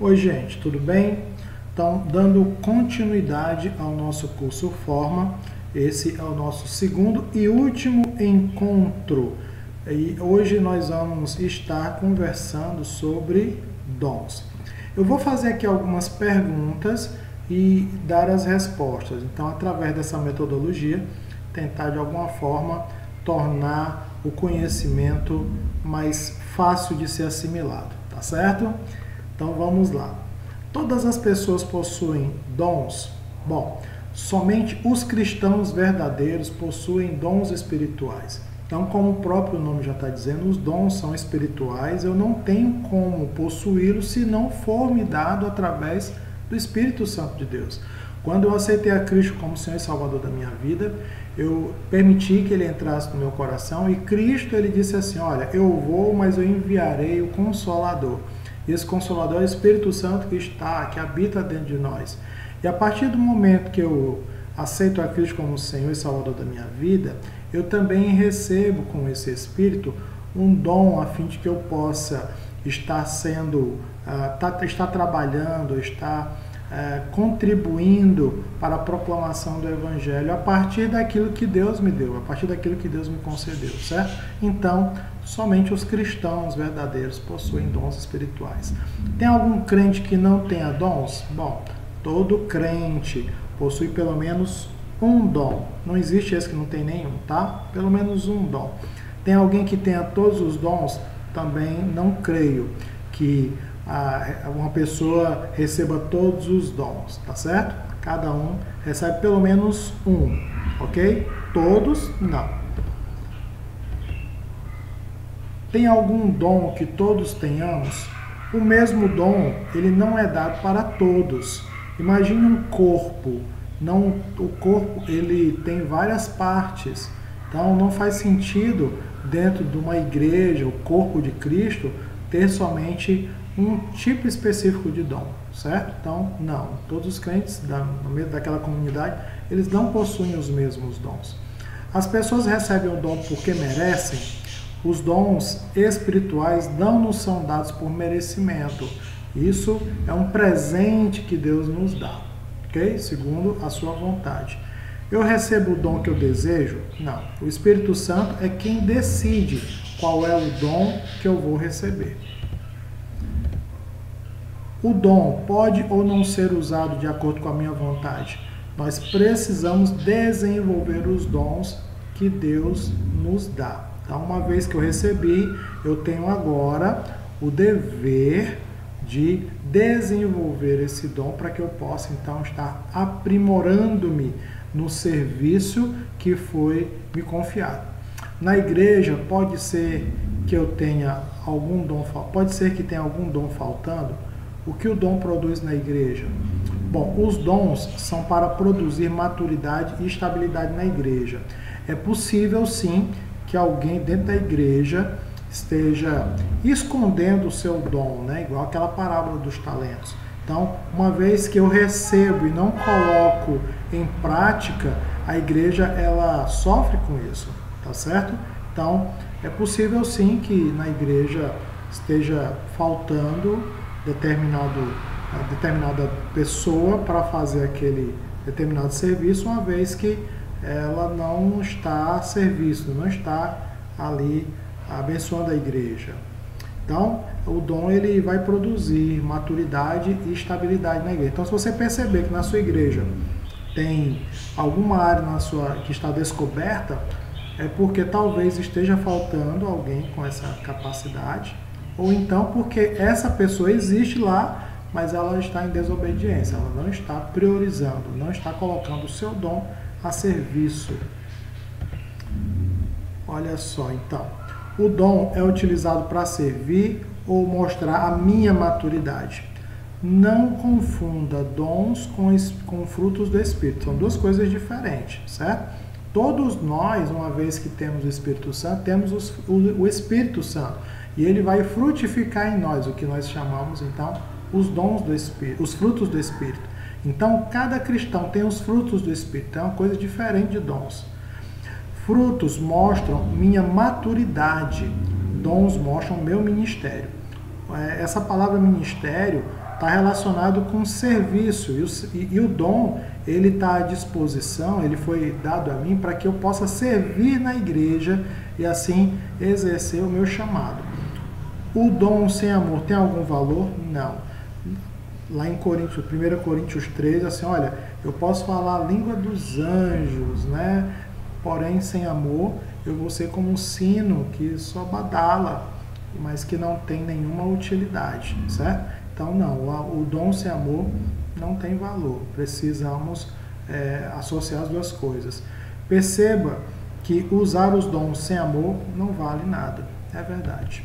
Oi, gente, tudo bem? Então, dando continuidade ao nosso curso Forma, esse é o nosso segundo e último encontro. E hoje nós vamos estar conversando sobre dons. Eu vou fazer aqui algumas perguntas e dar as respostas. Então, através dessa metodologia, tentar de alguma forma tornar o conhecimento mais fácil de ser assimilado, tá certo? Então vamos lá. Todas as pessoas possuem dons? Bom, somente os cristãos verdadeiros possuem dons espirituais. Então, como o próprio nome já está dizendo, os dons são espirituais. Eu não tenho como possuí-los se não for me dado através do Espírito Santo de Deus. Quando eu aceitei a Cristo como Senhor e Salvador da minha vida, eu permiti que Ele entrasse no meu coração e Cristo, Ele disse assim, olha, eu vou, mas eu enviarei o Consolador. E esse Consolador é o Espírito Santo que habita dentro de nós. E a partir do momento que eu aceito a Cristo como Senhor e Salvador da minha vida, eu também recebo com esse Espírito um dom a fim de que eu possa estar estar trabalhando, estar contribuindo para a proclamação do Evangelho a partir daquilo que Deus me deu, a partir daquilo que Deus me concedeu, certo? Então, somente os cristãos verdadeiros possuem dons espirituais. Tem algum crente que não tenha dons? Bom, todo crente possui pelo menos um dom. Não existe esse que não tem nenhum, tá? Pelo menos um dom. Tem alguém que tenha todos os dons? Também não creio que uma pessoa receba todos os dons, tá certo? Cada um recebe pelo menos um, ok? Todos, não. Tem algum dom que todos tenhamos? O mesmo dom, ele não é dado para todos. Imagine um corpo. O corpo, ele tem várias partes. Então, não faz sentido, dentro de uma igreja, o corpo de Cristo, ter somente um tipo específico de dom, certo? Então, não. Todos os crentes no meio daquela comunidade, eles não possuem os mesmos dons. As pessoas recebem o dom porque merecem. Os dons espirituais não nos são dados por merecimento. Isso é um presente que Deus nos dá, ok? Segundo a sua vontade. Eu recebo o dom que eu desejo? Não. O Espírito Santo é quem decide qual é o dom que eu vou receber. O dom pode ou não ser usado de acordo com a minha vontade. Nós precisamos desenvolver os dons que Deus nos dá. Então, uma vez que eu recebi, eu tenho agora o dever de desenvolver esse dom para que eu possa, então, estar aprimorando-me no serviço que foi me confiado. Na igreja, pode ser que eu tenha algum dom, pode ser que tenha algum dom faltando. O que o dom produz na igreja? Bom, os dons são para produzir maturidade e estabilidade na igreja. É possível, sim, que alguém dentro da igreja esteja escondendo o seu dom, né? Igual aquela parábola dos talentos. Então, uma vez que eu recebo e não coloco em prática, a igreja ela sofre com isso, tá certo? Então, é possível sim que na igreja esteja faltando determinada pessoa para fazer aquele determinado serviço, uma vez que ela não está a serviço, não está ali abençoando a igreja. Então, o dom ele vai produzir maturidade e estabilidade na igreja. Então, se você perceber que na sua igreja tem alguma área que está descoberta, é porque talvez esteja faltando alguém com essa capacidade, ou então porque essa pessoa existe lá, mas ela está em desobediência, ela não está priorizando, não está colocando o seu dom a serviço. Olha só, então, o dom é utilizado para servir ou mostrar a minha maturidade. Não confunda dons com frutos do Espírito, são duas coisas diferentes, certo? Todos nós, uma vez que temos o Espírito Santo, temos o Espírito Santo. E ele vai frutificar em nós, o que nós chamamos, então, os dons do Espírito, os frutos do Espírito. Então, cada cristão tem os frutos do Espírito, é uma coisa diferente de dons. Frutos mostram minha maturidade, dons mostram meu ministério. Essa palavra ministério tá relacionado com serviço, e o dom, ele está à disposição, ele foi dado a mim para que eu possa servir na igreja e assim exercer o meu chamado. O dom sem amor tem algum valor? Não. Lá em 1 Coríntios 3, assim, olha, eu posso falar a língua dos anjos, né? Porém, sem amor, eu vou ser como um sino que só badala, mas que não tem nenhuma utilidade, certo? Então, não, o dom sem amor não tem valor. Precisamos associar as duas coisas. Perceba que usar os dons sem amor não vale nada. É verdade.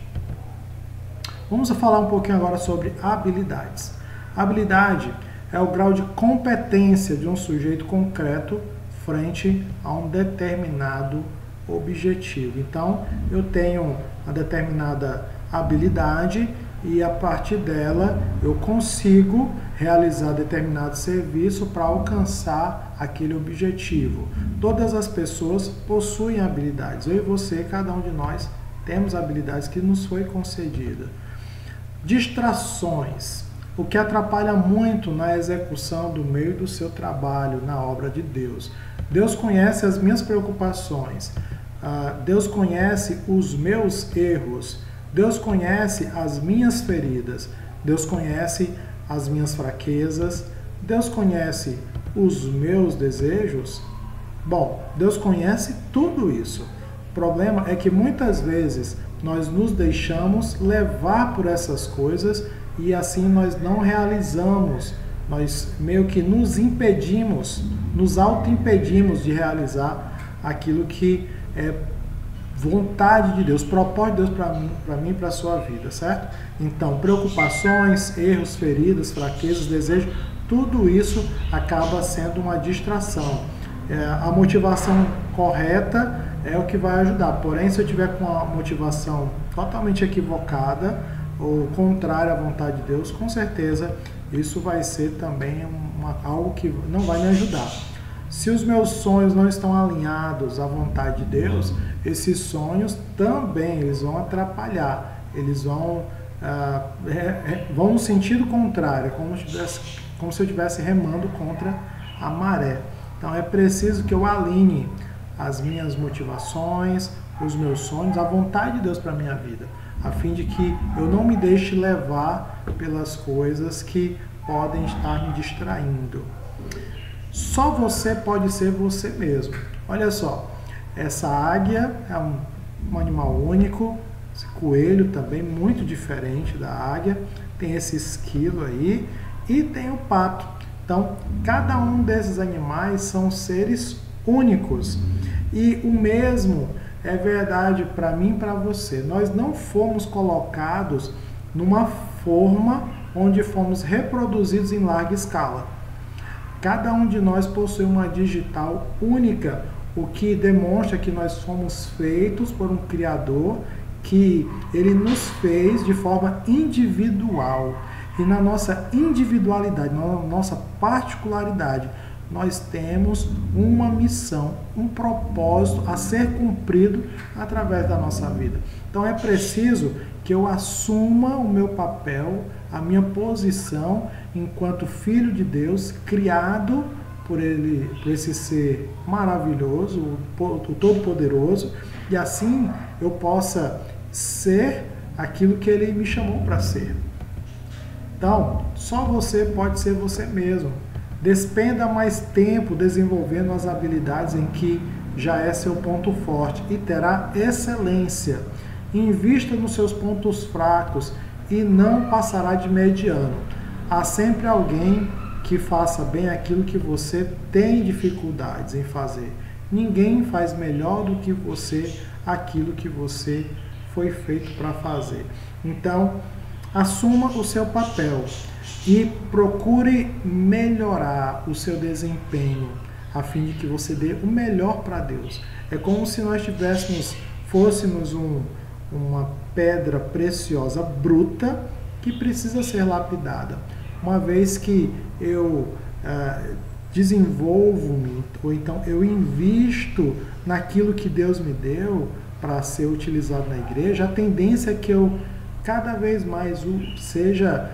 Vamos falar um pouquinho agora sobre habilidades. Habilidade é o grau de competência de um sujeito concreto frente a um determinado objetivo. Então, eu tenho uma determinada habilidade e a partir dela eu consigo realizar determinado serviço para alcançar aquele objetivo. Todas as pessoas possuem habilidades. Eu e você, cada um de nós, temos habilidades que nos foi concedida. Distrações. O que atrapalha muito na execução do meio do seu trabalho, na obra de Deus. Deus conhece as minhas preocupações. Deus conhece os meus erros. Deus conhece as minhas feridas. Deus conhece as minhas fraquezas. Deus conhece os meus desejos. Bom, Deus conhece tudo isso. O problema é que muitas vezes nós nos deixamos levar por essas coisas e assim nós não realizamos, nós meio que nos impedimos, nos auto-impedimos de realizar aquilo que é vontade de Deus, propósito de Deus para mim e para a sua vida, certo? Então, preocupações, erros, feridas, fraquezas, desejos, tudo isso acaba sendo uma distração. A motivação correta é o que vai ajudar, porém, se eu tiver com a motivação totalmente equivocada ou contrária à vontade de Deus, com certeza isso vai ser também algo que não vai me ajudar. Se os meus sonhos não estão alinhados à vontade de Deus, esses sonhos também eles vão atrapalhar, eles vão no sentido contrário, como se eu estivesse remando contra a maré. Então é preciso que eu alinhe as minhas motivações, os meus sonhos, a vontade de Deus para a minha vida, a fim de que eu não me deixe levar pelas coisas que podem estar me distraindo. Só você pode ser você mesmo. Olha só, essa águia é um animal único, esse coelho também muito diferente da águia, tem esse esquilo aí e tem o pato. Então, cada um desses animais são seres únicos. E o mesmo é verdade para mim e para você. Nós não fomos colocados numa forma onde fomos reproduzidos em larga escala. Cada um de nós possui uma digital única, o que demonstra que nós fomos feitos por um Criador, que Ele nos fez de forma individual. E na nossa individualidade, na nossa particularidade, nós temos uma missão, um propósito a ser cumprido através da nossa vida. Então é preciso que eu assuma o meu papel, a minha posição enquanto filho de Deus, criado por Ele, por esse ser maravilhoso, o Todo-Poderoso, e assim eu possa ser aquilo que Ele me chamou para ser. Então, só você pode ser você mesmo. Despenda mais tempo desenvolvendo as habilidades em que já é seu ponto forte e terá excelência. Invista nos seus pontos fracos e não passará de mediano. Há sempre alguém que faça bem aquilo que você tem dificuldades em fazer. Ninguém faz melhor do que você aquilo que você foi feito para fazer. Então, assuma o seu papel e procure melhorar o seu desempenho a fim de que você dê o melhor para Deus. É como se nós fôssemos uma pedra preciosa bruta que precisa ser lapidada. Uma vez que eu desenvolvo-me, ou então eu invisto naquilo que Deus me deu para ser utilizado na igreja, a tendência é que eu cada vez mais seja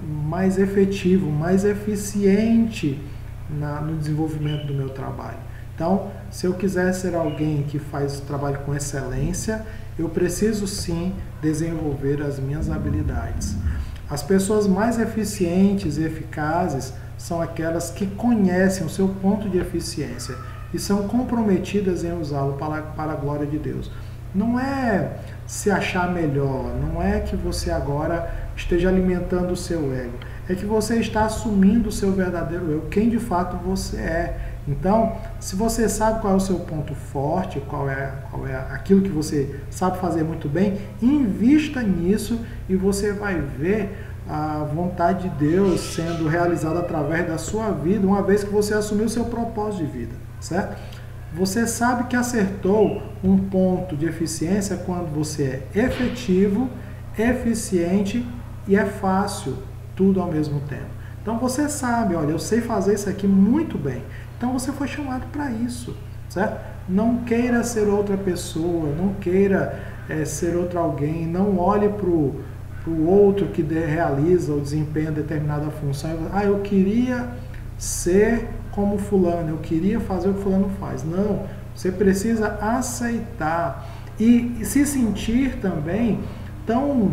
mais efetivo, mais eficiente no desenvolvimento do meu trabalho. Então, se eu quiser ser alguém que faz o trabalho com excelência, eu preciso sim desenvolver as minhas habilidades. As pessoas mais eficientes e eficazes são aquelas que conhecem o seu ponto de eficiência e são comprometidas em usá-lo para a glória de Deus. Não é se achar melhor, não é que você agora esteja alimentando o seu ego, é que você está assumindo o seu verdadeiro eu, quem de fato você é. Então, se você sabe qual é o seu ponto forte, qual é aquilo que você sabe fazer muito bem, invista nisso e você vai ver a vontade de Deus sendo realizada através da sua vida, uma vez que você assumiu o seu propósito de vida, certo? Você sabe que acertou um ponto de eficiência quando você é efetivo, eficiente e é fácil, tudo ao mesmo tempo. Então você sabe, olha, eu sei fazer isso aqui muito bem. Então você foi chamado para isso, certo? Não queira ser outra pessoa, não queira ser outro alguém, não olhe para o outro que realiza ou desempenha determinada função. Eu queria ser como fulano, eu queria fazer o que fulano faz. Não, você precisa aceitar e se sentir também tão,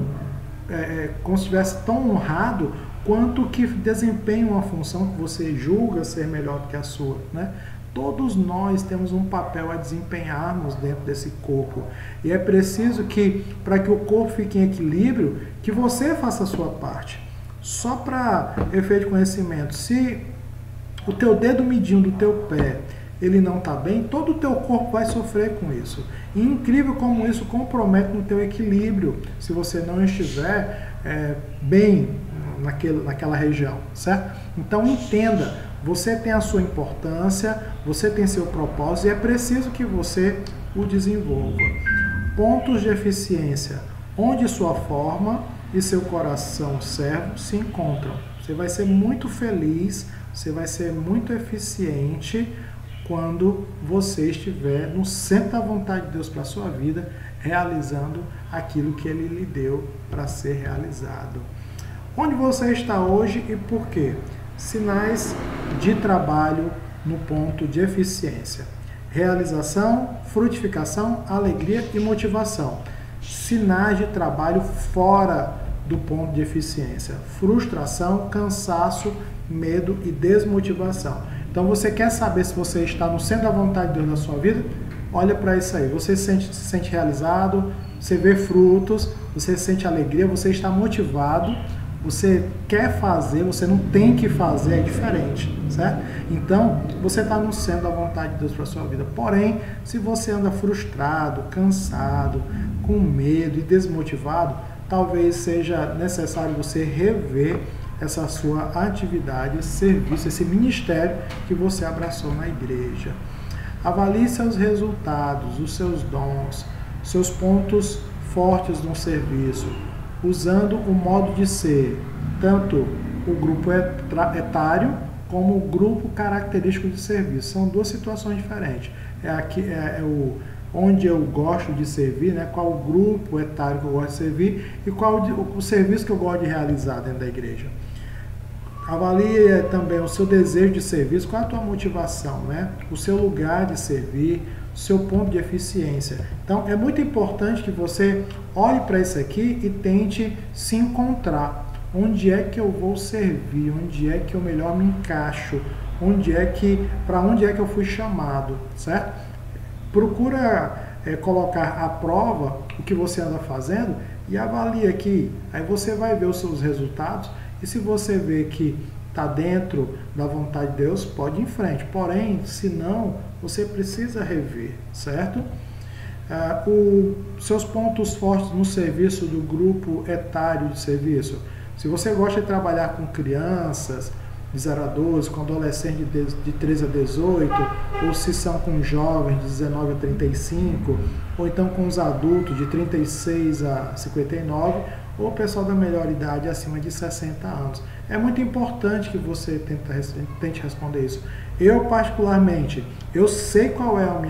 como se estivesse tão honrado quanto que desempenha uma função que você julga ser melhor do que a sua, né? Todos nós temos um papel a desempenharmos dentro desse corpo. E é preciso que, para que o corpo fique em equilíbrio, que você faça a sua parte. Só para efeito de conhecimento, se o teu dedo midinho do teu pé, ele não está bem, todo o teu corpo vai sofrer com isso. E incrível como isso compromete no teu equilíbrio, se você não estiver bem naquela região, certo? Então entenda, você tem a sua importância, você tem seu propósito e é preciso que você o desenvolva. Pontos de eficiência, onde sua forma e seu coração servo se encontram. Você vai ser muito feliz, você vai ser muito eficiente quando você estiver no centro da vontade de Deus para a sua vida, realizando aquilo que Ele lhe deu para ser realizado. Onde você está hoje e por quê? Sinais de trabalho no ponto de eficiência. Realização, frutificação, alegria e motivação. Sinais de trabalho fora do ponto de eficiência. Frustração, cansaço, medo e desmotivação. Então você quer saber se você está no centro da vontade de Deus na sua vida? Olha para isso aí. Você se sente realizado, você vê frutos, você sente alegria, você está motivado. Você quer fazer, você não tem que fazer, é diferente, certo? Então, você está no centro da vontade de Deus para a sua vida. Porém, se você anda frustrado, cansado, com medo e desmotivado, talvez seja necessário você rever essa sua atividade, esse serviço, esse ministério que você abraçou na igreja. Avalie seus resultados, os seus dons, seus pontos fortes no serviço, usando o modo de ser, tanto o grupo etário como o grupo característico de serviço. São duas situações diferentes. Onde eu gosto de servir, né? Qual o grupo etário que eu gosto de servir e qual o serviço que eu gosto de realizar dentro da igreja. Avalie também o seu desejo de serviço, qual é a tua motivação, né? O seu lugar de servir, o seu ponto de eficiência. Então, é muito importante que você olhe para isso aqui e tente se encontrar. Onde é que eu vou servir? Onde é que eu melhor me encaixo? Para onde é que eu fui chamado, certo? Procura colocar à prova o que você anda fazendo e avalie aqui. Aí você vai ver os seus resultados e se você vê que está dentro da vontade de Deus, pode ir em frente. Porém, se não, você precisa rever, certo? Seus pontos fortes no serviço do grupo etário de serviço. Se você gosta de trabalhar com crianças de 0 a 12, com adolescentes de 13 a 18, ou se são com jovens de 19 a 35, ou então com os adultos de 36 a 59, ou o pessoal da melhor idade acima de 60 anos. É muito importante que você tente responder isso. Eu, particularmente, eu sei qual é o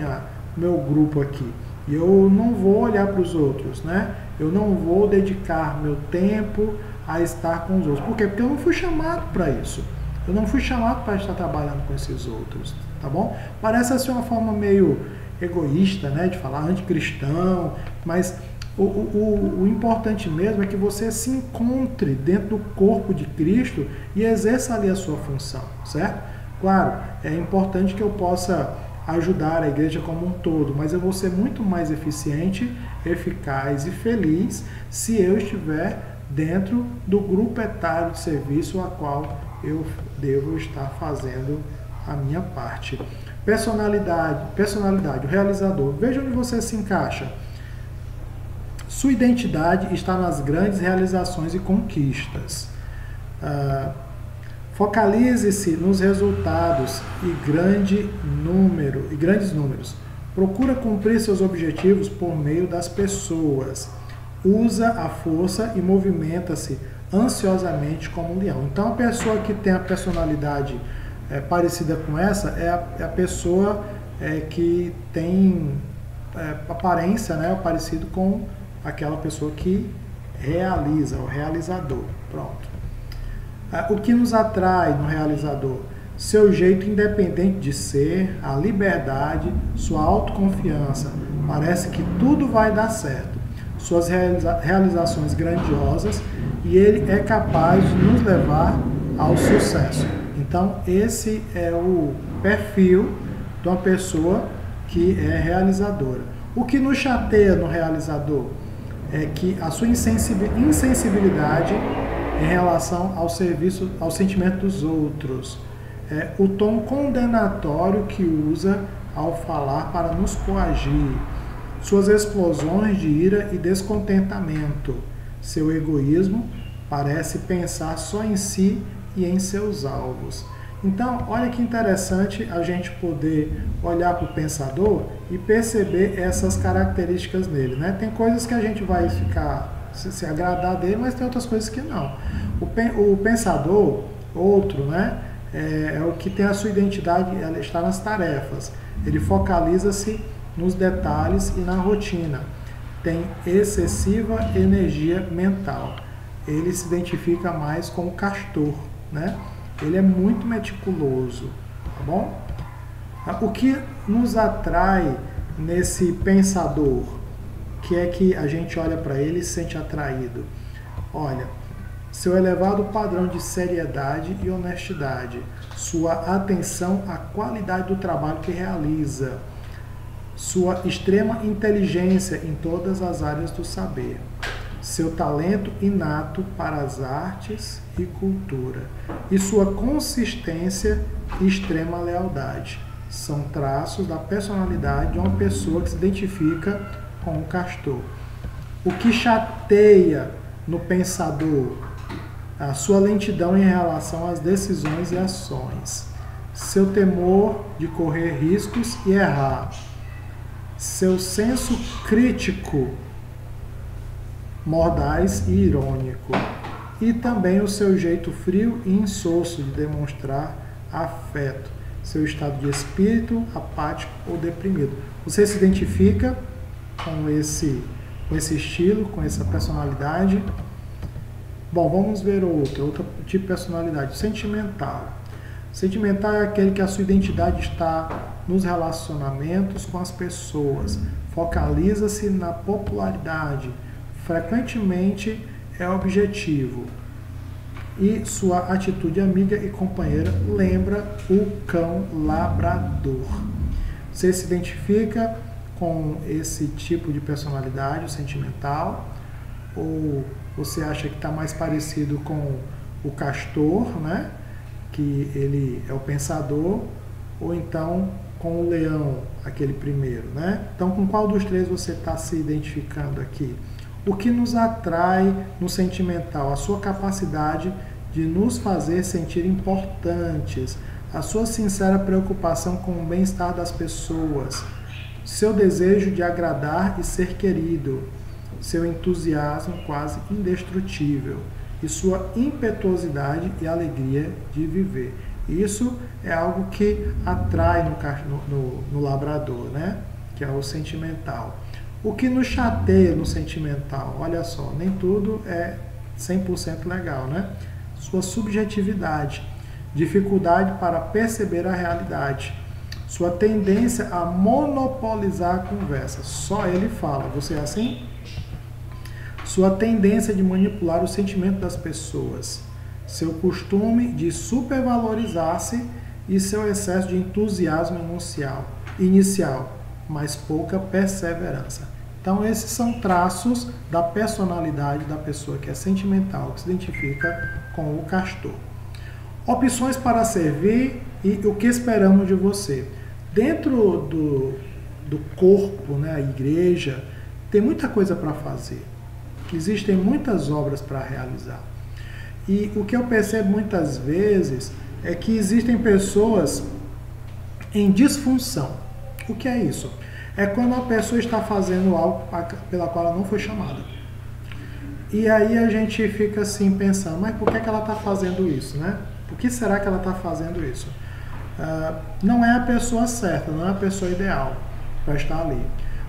meu grupo aqui. E eu não vou olhar para os outros, né? eu não vou dedicar meu tempo a estar com os outros. Por quê? Porque eu não fui chamado para isso. Eu não fui chamado para estar trabalhando com esses outros, tá bom? Parece assim uma forma meio egoísta, né, de falar anticristão, mas o importante mesmo é que você se encontre dentro do corpo de Cristo e exerça ali a sua função, certo? Claro, é importante que eu possa ajudar a igreja como um todo, mas eu vou ser muito mais eficiente, eficaz e feliz se eu estiver dentro do grupo etário de serviço a qual eu devo estar fazendo a minha parte. Personalidade, o realizador. Veja onde você se encaixa. Sua identidade está nas grandes realizações e conquistas. Focalize-se nos resultados e grandes números. Procura cumprir seus objetivos por meio das pessoas. Usa a força e movimenta-se ansiosamente como um leão. Então, a pessoa que tem a personalidade parecida com essa é a pessoa que tem aparência, né, parecido com aquela pessoa que realiza, o realizador. Pronto. O que nos atrai no realizador? Seu jeito independente de ser, a liberdade, sua autoconfiança. Parece que tudo vai dar certo. Suas realizações grandiosas e ele é capaz de nos levar ao sucesso. Então, esse é o perfil de uma pessoa que é realizadora. O que nos chateia no realizador é que a sua insensibilidade em relação ao serviço, ao sentimento dos outros, o tom condenatório que usa ao falar para nos coagir, suas explosões de ira e descontentamento, seu egoísmo parece pensar só em si e em seus alvos. Então, olha que interessante a gente poder olhar para o pensador e perceber essas características nele, né? Tem coisas que a gente vai ficar se agradar dele, mas tem outras coisas que não. O pensador, outro, né? É o que tem a sua identidade, ela está nas tarefas. Ele focaliza-se nos detalhes e na rotina. Tem excessiva energia mental. Ele se identifica mais com o castor, né? Ele é muito meticuloso, tá bom? O que nos atrai nesse pensador, que é que a gente olha para ele e se sente atraído? Olha, seu elevado padrão de seriedade e honestidade, sua atenção à qualidade do trabalho que realiza, sua extrema inteligência em todas as áreas do saber, seu talento inato para as artes e cultura e sua consistência e extrema lealdade. São traços da personalidade de uma pessoa que se identifica com o castor. O que chateia no pensador? A sua lentidão em relação às decisões e ações, seu temor de correr riscos e errar, seu senso crítico, mordaz e irônico, e também o seu jeito frio e insosso de demonstrar afeto, seu estado de espírito apático ou deprimido. Você se identifica com esse estilo, com essa personalidade? Bom, vamos ver outro tipo de personalidade, sentimental. Sentimental é aquele que a sua identidade está nos relacionamentos com as pessoas, focaliza-se na popularidade, frequentemente é objetivo e sua atitude amiga e companheira lembra o cão labrador. Você se identifica com esse tipo de personalidade, o sentimental, ou você acha que está mais parecido com o castor, né? Que ele é o pensador, ou então com o leão, aquele primeiro, né? Então, com qual dos três você está se identificando aqui? O que nos atrai no sentimental? A sua capacidade de nos fazer sentir importantes, a sua sincera preocupação com o bem-estar das pessoas, seu desejo de agradar e ser querido, seu entusiasmo quase indestrutível e sua impetuosidade e alegria de viver. Isso é algo que atrai no labrador, né? Que é o sentimental. O que nos chateia no sentimental? Olha só, nem tudo é 100% legal, né? Sua subjetividade, dificuldade para perceber a realidade, sua tendência a monopolizar a conversa. Só ele fala. Você é assim? Sua tendência de manipular o sentimento das pessoas, seu costume de supervalorizar-se e seu excesso de entusiasmo inicial, mas pouca perseverança. Então, esses são traços da personalidade da pessoa que é sentimental, que se identifica com o castor. Opções para servir e o que esperamos de você. Dentro do corpo, né, a igreja, tem muita coisa para fazer. Existem muitas obras para realizar. E o que eu percebo muitas vezes é que existem pessoas em disfunção. O que é isso? É quando a pessoa está fazendo algo pela qual ela não foi chamada. E aí a gente fica assim pensando, mas por que ela está fazendo isso, né? Por que será que ela está fazendo isso? Não é a pessoa certa, não é a pessoa ideal para estar ali.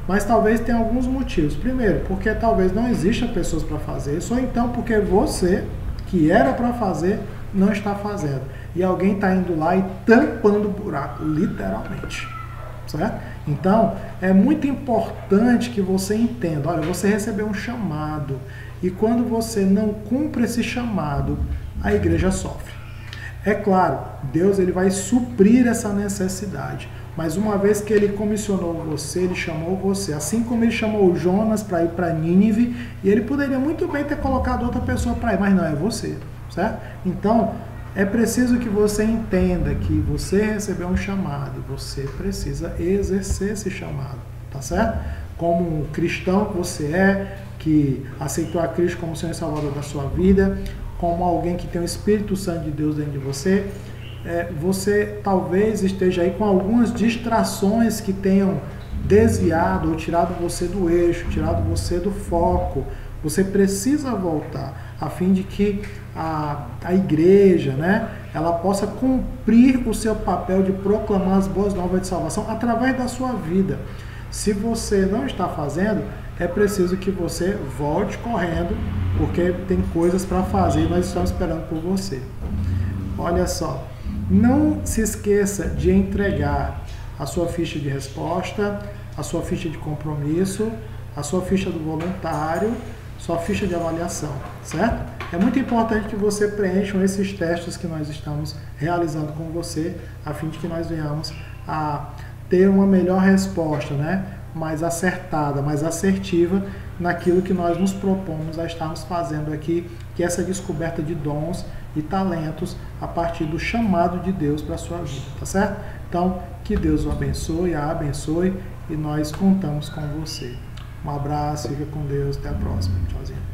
Mas talvez tenha alguns motivos. Primeiro, porque talvez não exista pessoas para fazer isso, ou então porque você, que era para fazer, não está fazendo. E alguém está indo lá e tampando o buraco, literalmente. Certo? Então, é muito importante que você entenda, olha, você recebeu um chamado, e quando você não cumpre esse chamado, a igreja sofre. É claro, Deus ele vai suprir essa necessidade, mas uma vez que ele comissionou você, ele chamou você, assim como ele chamou Jonas para ir para Nínive, e ele poderia muito bem ter colocado outra pessoa para ir, mas não, é você, certo? Então, é preciso que você entenda que você recebeu um chamado e você precisa exercer esse chamado, tá certo? Como um cristão que você é, que aceitou a Cristo como Senhor e Salvador da sua vida, como alguém que tem o Espírito Santo de Deus dentro de você, você talvez esteja aí com algumas distrações que tenham desviado ou tirado você do eixo, tirado você do foco. Você precisa voltar a fim de que a igreja, né, ela possa cumprir o seu papel de proclamar as boas novas de salvação através da sua vida. Se você não está fazendo, é preciso que você volte correndo, porque tem coisas para fazer e nós estamos esperando por você. Olha só, não se esqueça de entregar a sua ficha de resposta, a sua ficha de compromisso, a sua ficha do voluntário, sua ficha de avaliação, certo? É muito importante que você preencha esses testes que nós estamos realizando com você, a fim de que nós venhamos a ter uma melhor resposta, né? Mais acertada, mais assertiva naquilo que nós nos propomos a estarmos fazendo aqui, que é essa descoberta de dons e talentos a partir do chamado de Deus para a sua vida, tá certo? Então, que Deus o abençoe, a abençoe e nós contamos com você. Um abraço, fica com Deus, até a próxima. Tchauzinho.